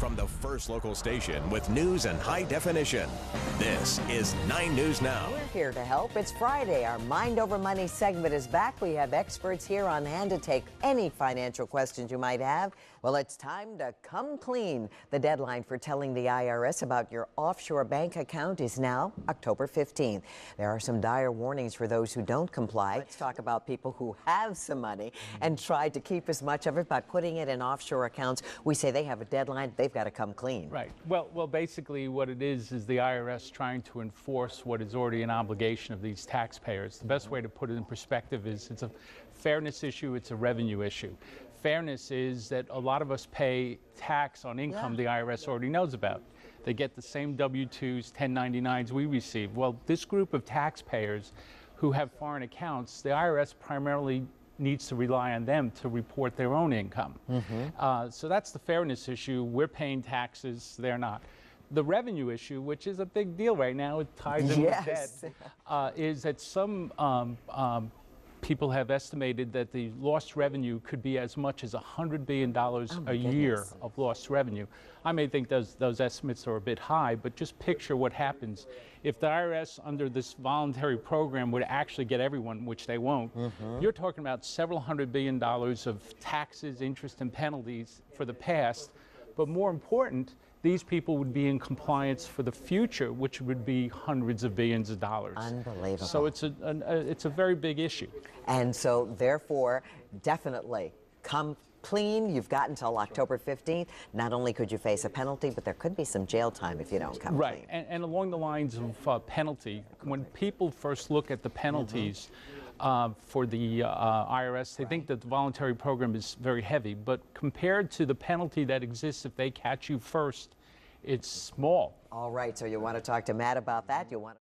from the first local station with news and high definition. This is 9 News Now. We're here to help. It's Friday. Our Mind Over Money segment is back. We have experts here on hand to take any financial questions you might have. Well, it's time to come clean. The deadline for telling the IRS about your offshore bank account is now October 15th. There are some dire warnings for those who don't comply. Let's talk about people who have some money and try to keep as much of it by putting it in offshore accounts. We say they have a deadline. They've got to come clean. Right. Well, basically what it is the IRS trying to enforce what is already an obligation of these taxpayers. The best way to put it in perspective is it's a fairness issue, it's a revenue issue. Fairness is that a lot of us pay tax on income the IRS already knows about. They get the same W-2s, 1099s we receive. Well, this group of taxpayers who have foreign accounts, the IRS primarily needs to rely on them to report their own income. So that's the fairness issue. We're paying taxes, they're not. The revenue issue, which is a big deal right now, it ties in with debt, is that some people have estimated that the lost revenue could be as much as $100 billion a year of lost revenue. I may think those estimates are a bit high, but just picture what happens if the IRS under this voluntary program would actually get everyone, which they won't. You're talking about several $100 billion of taxes, interest, and penalties for the past, but more important, these people would be in compliance for the future, which would be hundreds of billions of dollars. Unbelievable. So it's a very big issue. And so, therefore, definitely come clean. You've got until October 15th. Not only could you face a penalty, but there could be some jail time if you don't come clean. And along the lines of penalty, when people first look at the penalties for the IRS, they think that the voluntary program is very heavy, but compared to the penalty that exists if they catch you first, it's small. All right, so you want to talk to Matt about that? You want to